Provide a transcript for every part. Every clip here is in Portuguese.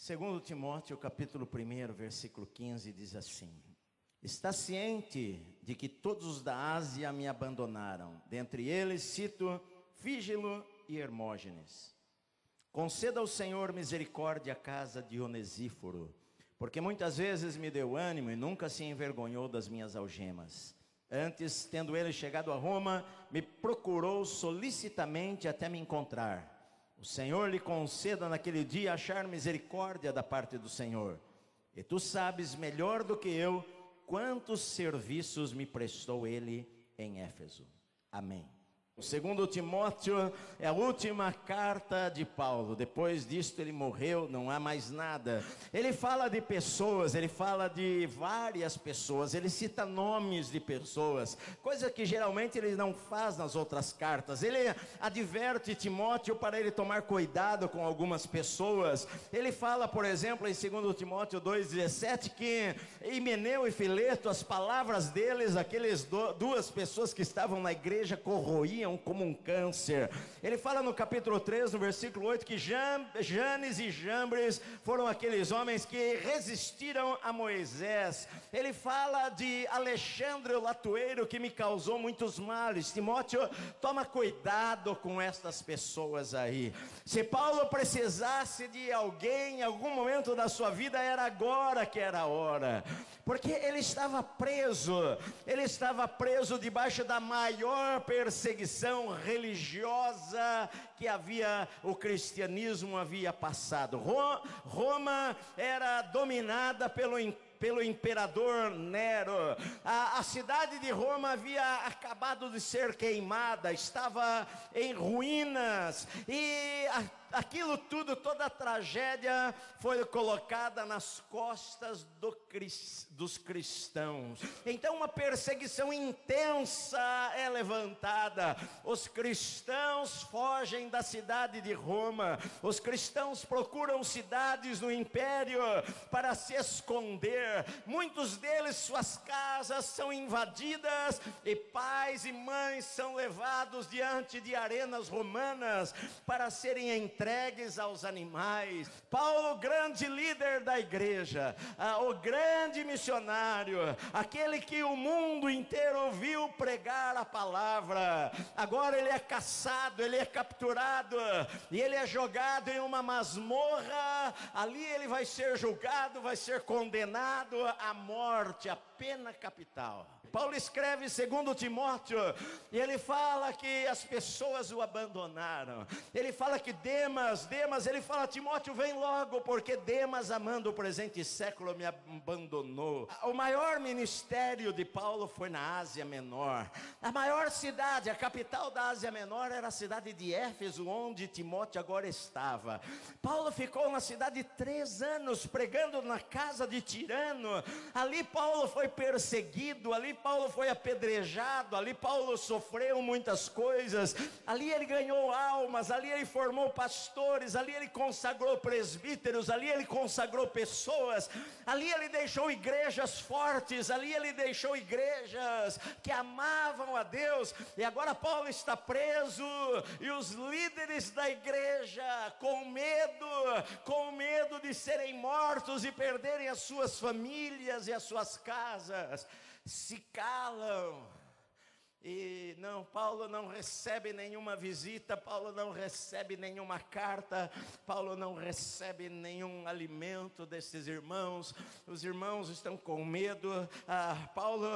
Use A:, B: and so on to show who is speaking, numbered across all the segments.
A: Segundo Timóteo, capítulo 1, versículo 15, diz assim: Está ciente de que todos os da Ásia me abandonaram, dentre eles cito Fígelo e Hermógenes. Conceda ao Senhor misericórdia à casa de Onesíforo, porque muitas vezes me deu ânimo e nunca se envergonhou das minhas algemas. Antes, tendo ele chegado a Roma, me procurou solicitamente até me encontrar. O Senhor lhe conceda naquele dia achar misericórdia da parte do Senhor. E tu sabes melhor do que eu quantos serviços me prestou ele em Éfeso. Amém. O segundo Timóteo é a última carta de Paulo. Depois disto ele morreu, não há mais nada. Ele fala de pessoas, ele fala de várias pessoas, ele cita nomes de pessoas, coisa que geralmente ele não faz nas outras cartas. Ele adverte Timóteo para ele tomar cuidado com algumas pessoas. Ele fala, por exemplo, em 2 Timóteo 2,17, que Himeneu e Fileto, as palavras deles, aqueles duas pessoas que estavam na igreja, corroíam como um câncer. Ele fala no capítulo 3, no versículo 8, que Janes e Jambres foram aqueles homens que resistiram a Moisés. Ele fala de Alexandre o latoeiro, que me causou muitos males. Timóteo, toma cuidado com estas pessoas aí. Se Paulo precisasse de alguém em algum momento da sua vida, era agora que era a hora, porque ele estava preso debaixo da maior perseguição religiosa que o cristianismo havia passado. Roma era dominada pelo imperador Nero. A cidade de Roma havia acabado de ser queimada, estava em ruínas, e aquilo tudo, toda a tragédia foi colocada nas costas dos cristãos. Então uma perseguição intensa é levantada. Os cristãos fogem da cidade de Roma, os cristãos procuram cidades no império para se esconder. Muitos deles, suas casas são invadidas e pais e mães são levados diante de arenas romanas para serem entregues aos animais. Paulo, grande líder da igreja, o grande missionário, aquele que o mundo inteiro ouviu pregar a palavra, agora ele é caçado, ele é capturado e ele é jogado em uma masmorra. Ali ele vai ser julgado, vai ser condenado à morte, a pena capital. Paulo escreve 2 Timóteo e ele fala que as pessoas o abandonaram. Ele fala que Demas, ele fala: Timóteo, vem logo, porque Demas, amando o presente século, me abandonou. O maior ministério de Paulo foi na Ásia Menor. A maior cidade, a capital da Ásia Menor era a cidade de Éfeso, onde Timóteo agora estava. Paulo ficou na cidade 3 anos, pregando na casa de tirano. Ali Paulo foi perseguido, ali Paulo foi apedrejado, ali Paulo sofreu muitas coisas, ali ele ganhou almas, ali ele formou pastores, ali ele consagrou presbíteros, ali ele consagrou pessoas, ali ele deixou igrejas fortes, ali ele deixou igrejas que amavam a Deus. E agora Paulo está preso, e os líderes da igreja, com medo de serem mortos e perderem as suas famílias e as suas casas, se calam. E Paulo não recebe nenhuma visita, Paulo não recebe nenhuma carta, Paulo não recebe nenhum alimento desses irmãos. Os irmãos estão com medo. Paulo,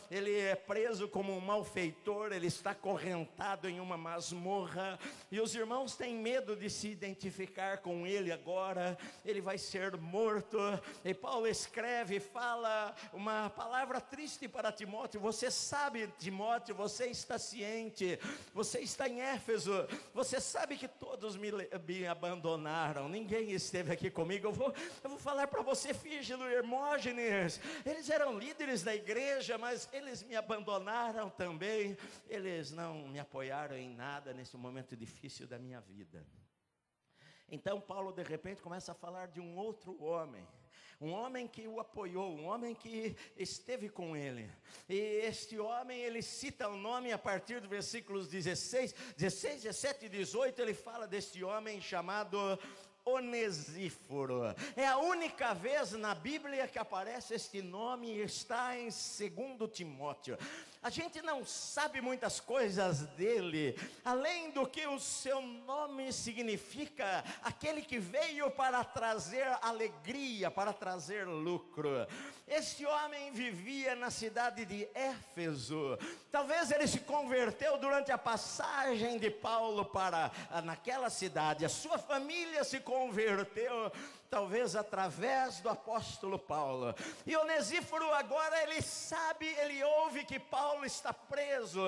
A: ele é preso como um malfeitor, ele está acorrentado em uma masmorra, e os irmãos têm medo de se identificar com ele agora. Ele vai ser morto. E Paulo escreve, fala uma palavra triste para Timóteo. Você sabe, Timóteo, você está ciente, você está em Éfeso, você sabe que todos me abandonaram, ninguém esteve aqui comigo. Eu vou falar para você, Fígelo e Hermógenes, eles eram líderes da igreja, mas eles me abandonaram também, eles não me apoiaram em nada nesse momento difícil da minha vida. Então Paulo de repente começa a falar de um outro homem, um homem que o apoiou, um homem que esteve com ele. E este homem, ele cita o nome a partir do versículos 16, 17 e 18, ele fala deste homem chamado Onesíforo. É a única vez na Bíblia que aparece este nome e está em 2 Timóteo. A gente não sabe muitas coisas dele, além do que o seu nome significa, aquele que veio para trazer alegria, para trazer lucro. Este homem vivia na cidade de Éfeso. Talvez ele se converteu durante a passagem de Paulo para naquela cidade. A sua família se converteu, talvez através do apóstolo Paulo. E Onesíforo agora ele ouve que Paulo está preso,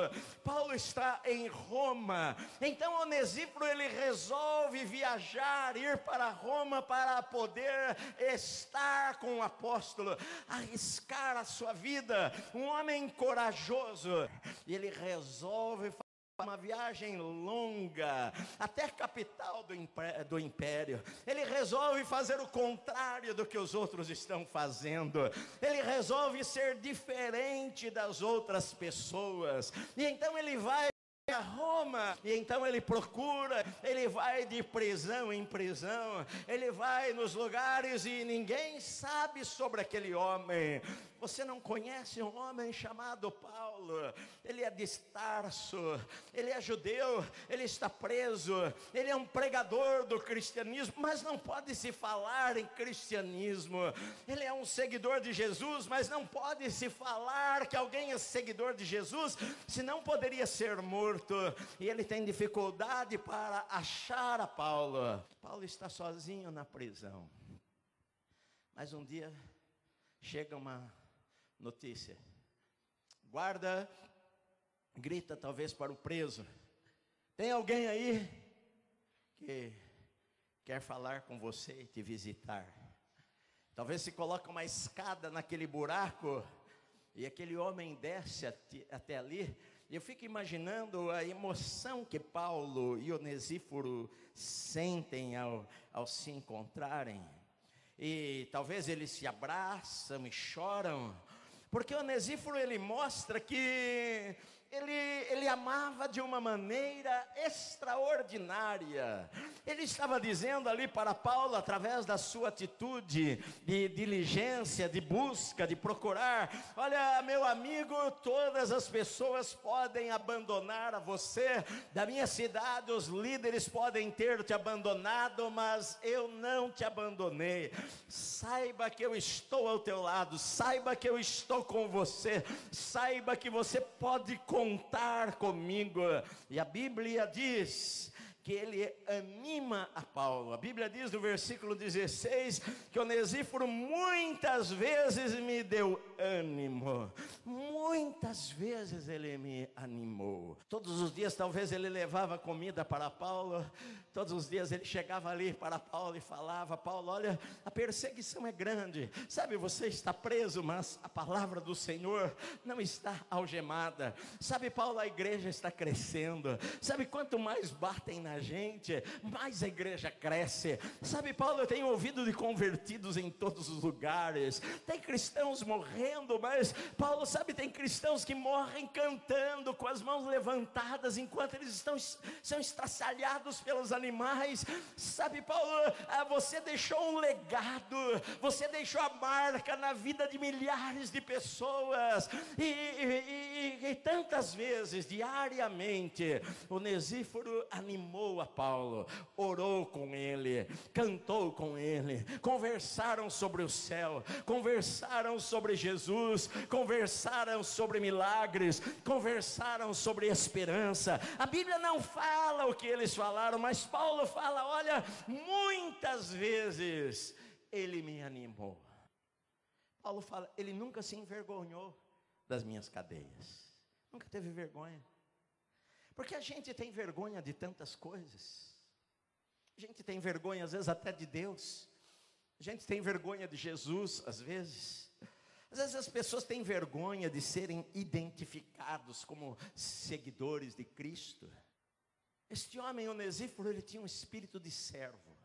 A: Paulo está em Roma. Então Onesíforo ele resolve viajar, ir para Roma para poder estar com o apóstolo, arriscar a sua vida. Um homem corajoso, e ele resolve uma viagem longa até a capital do império. Ele resolve fazer o contrário do que os outros estão fazendo. Ele resolve ser diferente das outras pessoas. E então ele vai a Roma, e então ele procura, ele vai de prisão em prisão, ele vai nos lugares e ninguém sabe sobre aquele homem. Você não conhece um homem chamado Paulo? Ele é de Tarso, ele é judeu, ele está preso, ele é um pregador do cristianismo, mas não pode se falar em cristianismo. Ele é um seguidor de Jesus, mas não pode se falar que alguém é seguidor de Jesus, senão poderia ser morto. E ele tem dificuldade para achar a Paulo. Paulo está sozinho na prisão. Mas um dia chega uma notícia. Guarda grita talvez para o preso: tem alguém aí que quer falar com você e te visitar? Talvez se coloca uma escada naquele buraco e aquele homem desce até ali. E eu fico imaginando a emoção que Paulo e Onesíforo sentem ao se encontrarem. E talvez eles se abraçam e choram, porque Onesíforo ele mostra que ele amava de uma maneira extraordinária. Ele estava dizendo ali para Paulo, através da sua atitude de diligência, de busca, de procurar: olha, meu amigo, todas as pessoas podem abandonar a você, da minha cidade os líderes podem ter te abandonado, mas eu não te abandonei. Saiba que eu estou ao teu lado, saiba que eu estou com você, saiba que você pode contar comigo. E a Bíblia diz que ele anima a Paulo. A Bíblia diz no versículo 16 que Onesíforo muitas vezes me deu ânimo. Muitas vezes ele me animou. Todos os dias talvez ele levava comida para Paulo. Todos os dias ele chegava ali para Paulo e falava: Paulo, olha, a perseguição é grande. Sabe, você está preso, mas a palavra do Senhor não está algemada. Sabe, Paulo, a igreja está crescendo. Sabe, quanto mais batem na gente, mais a igreja cresce. Sabe, Paulo, eu tenho ouvido de convertidos em todos os lugares. Tem cristãos morrendo, mas Paulo, sabe, tem cristãos que morrem cantando, com as mãos levantadas, enquanto eles são estraçalhados pelos animais. Sabe, Paulo, você deixou um legado, você deixou a marca na vida de milhares de pessoas, e tantas vezes, diariamente, Onesíforo animou a Paulo, orou com ele, cantou com ele, conversaram sobre o céu, conversaram sobre Jesus, conversaram sobre milagres, conversaram sobre esperança. A Bíblia não fala o que eles falaram, mas Paulo fala: olha, muitas vezes ele me animou. Paulo fala, ele nunca se envergonhou das minhas cadeias, nunca teve vergonha. Porque a gente tem vergonha de tantas coisas. A gente tem vergonha às vezes até de Deus. A gente tem vergonha de Jesus às vezes. Às vezes as pessoas têm vergonha de serem identificados como seguidores de Cristo. Este homem Onesíforo, ele tinha um espírito de servo.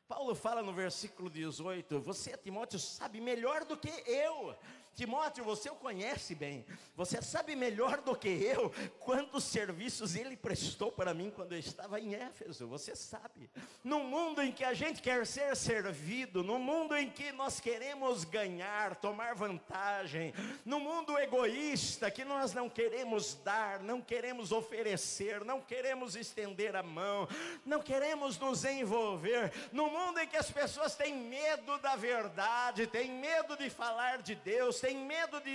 A: Paulo fala no versículo 18, você, Timóteo, sabe melhor do que eu. Timóteo, você o conhece bem, você sabe melhor do que eu quantos serviços ele prestou para mim quando eu estava em Éfeso, você sabe. No mundo em que a gente quer ser servido, no mundo em que nós queremos ganhar, tomar vantagem, no mundo egoísta que nós não queremos dar, não queremos oferecer, não queremos estender a mão, não queremos nos envolver, no mundo em que as pessoas têm medo da verdade, têm medo de falar de Deus, tem medo de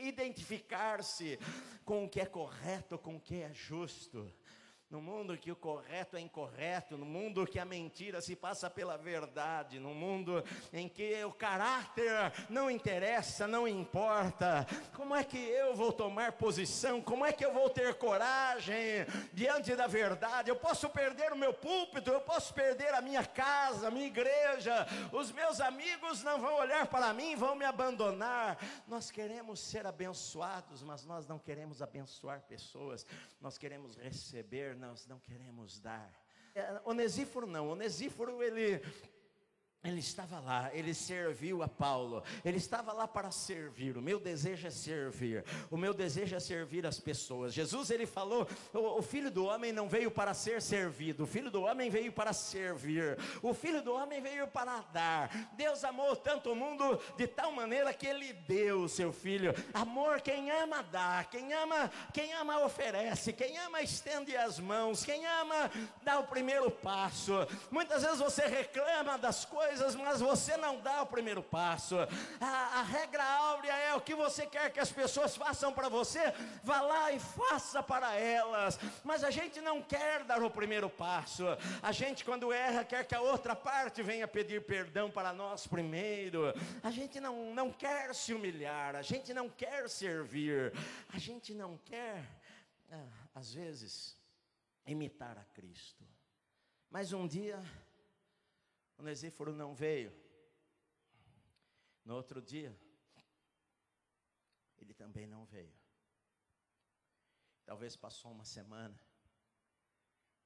A: identificar-se com o que é correto, com o que é justo. No mundo que o correto é incorreto, no mundo que a mentira se passa pela verdade, no mundo em que o caráter não interessa, não importa, como é que eu vou tomar posição? Como é que eu vou ter coragem diante da verdade? Eu posso perder o meu púlpito, eu posso perder a minha casa, a minha igreja, os meus amigos não vão olhar para mim, vão me abandonar. Nós queremos ser abençoados, mas nós não queremos abençoar pessoas, nós queremos receber, nós não queremos dar. Onesíforo não, Onesíforo ele estava lá, ele serviu a Paulo, ele estava lá para servir. O meu desejo é servir, o meu desejo é servir as pessoas. Jesus, ele falou, o Filho do Homem não veio para ser servido, o Filho do Homem veio para servir, o Filho do Homem veio para dar. Deus amou tanto o mundo de tal maneira que ele deu o seu Filho. Amor, quem ama dá, quem ama oferece, quem ama estende as mãos, quem ama dá o primeiro passo. Muitas vezes você reclama das coisas, mas você não dá o primeiro passo. A regra áurea é: o que você quer que as pessoas façam para você, vá lá e faça para elas. Mas a gente não quer dar o primeiro passo. A gente, quando erra, quer que a outra parte venha pedir perdão para nós primeiro. A gente não quer se humilhar, a gente não quer servir, a gente não quer, às vezes, imitar a Cristo. Mas um dia Onesíforo não veio. No outro dia, ele também não veio. Talvez passou uma semana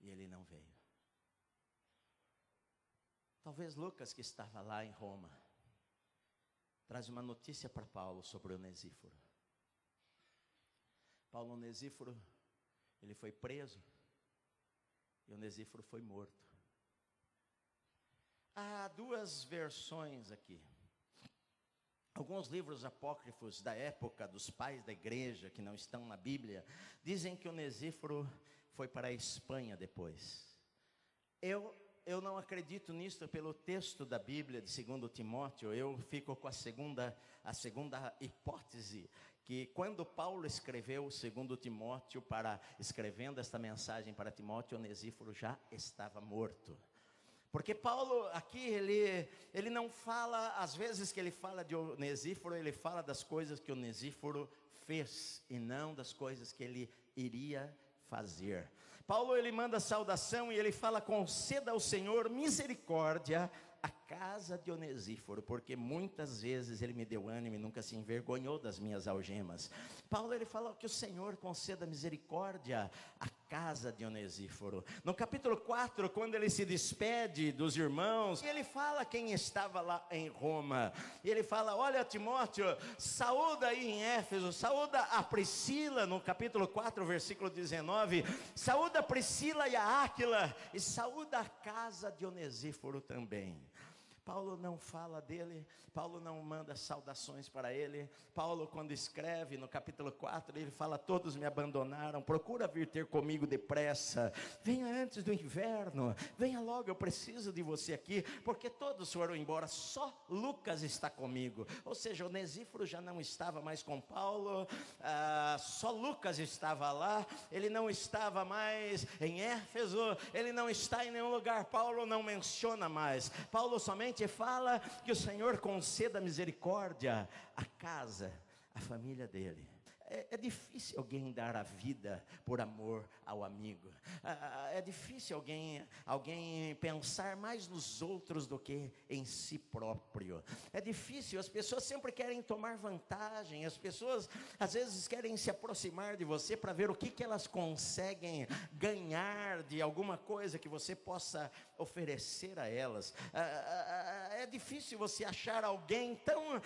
A: e ele não veio. Talvez Lucas, que estava lá em Roma, traz uma notícia para Paulo sobre Onesíforo. Paulo Onesíforo, ele foi preso e Onesíforo foi morto. Há duas versões aqui. Alguns livros apócrifos da época dos pais da igreja, que não estão na Bíblia, dizem que Onesíforo foi para a Espanha depois. Eu não acredito nisso pelo texto da Bíblia de 2 Timóteo. Eu fico com a segunda hipótese, que quando Paulo escreveu 2 Timóteo, escrevendo esta mensagem para Timóteo, Onesíforo já estava morto. Porque Paulo aqui, ele não fala, às vezes que ele fala de Onesíforo, ele fala das coisas que Onesíforo fez, e não das coisas que ele iria fazer. Paulo, ele manda saudação e ele fala: conceda ao Senhor misericórdia à casa de Onesíforo, porque muitas vezes ele me deu ânimo e nunca se envergonhou das minhas algemas. Paulo, ele fala que o Senhor conceda misericórdia à casa de Onesíforo. No capítulo 4, quando ele se despede dos irmãos, ele fala quem estava lá em Roma. E ele fala: olha, Timóteo, saúda aí em Éfeso, saúda a Priscila, no capítulo 4, versículo 19, saúda a Priscila e a Áquila, e saúda a casa de Onesíforo também. Paulo não fala dele, Paulo não manda saudações para ele. Paulo, quando escreve no capítulo 4, ele fala: todos me abandonaram, procura vir ter comigo depressa, venha antes do inverno, venha logo, eu preciso de você aqui, porque todos foram embora, só Lucas está comigo. Ou seja, Onesíforo já não estava mais com Paulo, só Lucas estava lá, ele não estava mais em Éfeso, ele não está em nenhum lugar. Paulo não menciona mais, Paulo somente fala que o Senhor conceda misericórdia à casa, à família dele. É difícil alguém dar a vida por amor ao amigo. É difícil alguém pensar mais nos outros do que em si próprio. É difícil, as pessoas sempre querem tomar vantagem. As pessoas às vezes querem se aproximar de você para ver o que elas conseguem ganhar de alguma coisa que você possa oferecer a elas. É difícil você achar alguém tão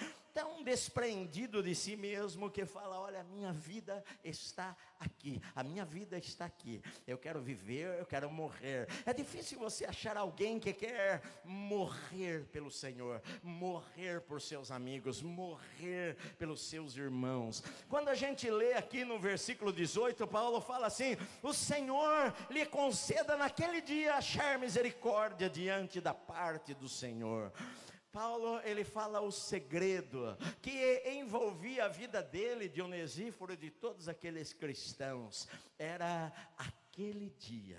A: desprendido de si mesmo que fala: olha, a minha vida está aqui, a minha vida está aqui, eu quero viver, eu quero morrer. É difícil você achar alguém que quer morrer pelo Senhor, morrer por seus amigos, morrer pelos seus irmãos. Quando a gente lê aqui no versículo 18, Paulo fala assim: o Senhor lhe conceda naquele dia achar misericórdia diante da parte do Senhor. Paulo, ele fala o segredo que envolvia a vida dele, de Onesíforo e de todos aqueles cristãos. Era aquele dia.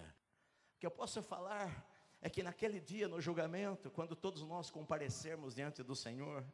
A: O que eu posso falar é que naquele dia, no julgamento, quando todos nós comparecermos diante do Senhor,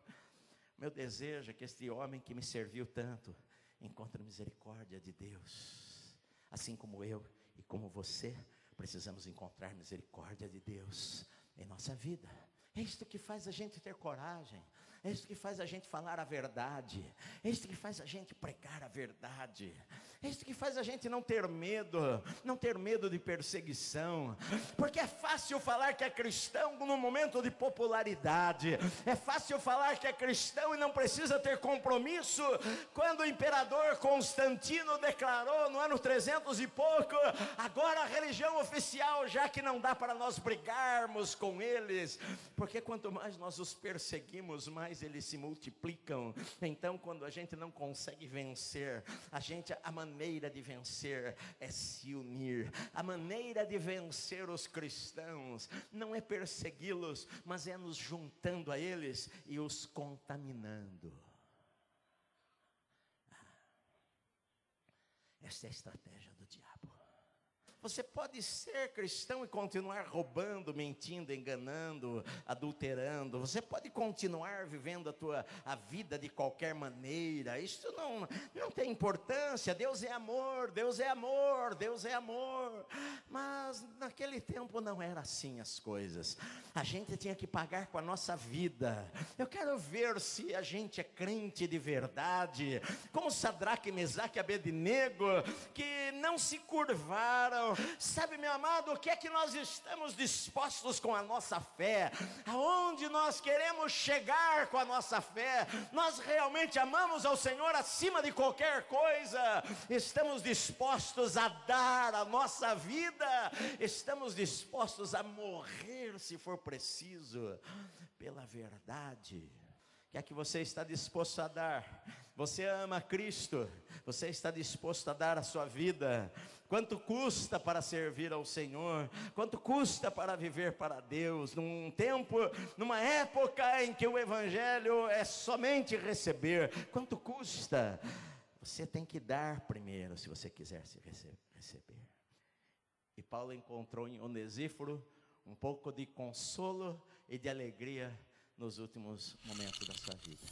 A: meu desejo é que este homem que me serviu tanto encontre misericórdia de Deus, assim como eu e como você precisamos encontrar misericórdia de Deus em nossa vida. É isto que faz a gente ter coragem, é isto que faz a gente falar a verdade, é isto que faz a gente pregar a verdade, é isto que faz a gente não ter medo de perseguição, porque é fácil falar que é cristão no momento de popularidade, é fácil falar que é cristão e não precisa ter compromisso, quando o imperador Constantino declarou no ano 300 e pouco: agora a religião oficial, já que não dá para nós brigarmos com eles, porque quanto mais nós os perseguimos, mais eles se multiplicam. Então, quando a gente não consegue vencer, a maneira de vencer é se unir. A maneira de vencer os cristãos não é persegui-los, mas é nos juntando a eles e os contaminando. Esta é a estratégia do diabo. Você pode ser cristão e continuar roubando, mentindo, enganando, adulterando. Você pode continuar vivendo a vida de qualquer maneira. Isso não tem importância. Deus é amor, Deus é amor, Deus é amor. Mas naquele tempo não era assim as coisas. A gente tinha que pagar com a nossa vida. Eu quero ver se a gente é crente de verdade, como Sadraque, Mesaque e Abednego, que não se curvaram. Sabe, meu amado, o que é que nós estamos dispostos com a nossa fé? Aonde nós queremos chegar com a nossa fé? Nós realmente amamos ao Senhor acima de qualquer coisa? Estamos dispostos a dar a nossa vida? Estamos dispostos a morrer se for preciso pela verdade? O que é que você está disposto a dar? Você ama Cristo? Você está disposto a dar a sua vida? Quanto custa para servir ao Senhor? Quanto custa para viver para Deus? Numa época em que o Evangelho é somente receber. Quanto custa? Você tem que dar primeiro, se você quiser se receber. E Paulo encontrou em Onesíforo um pouco de consolo e de alegria nos últimos momentos da sua vida.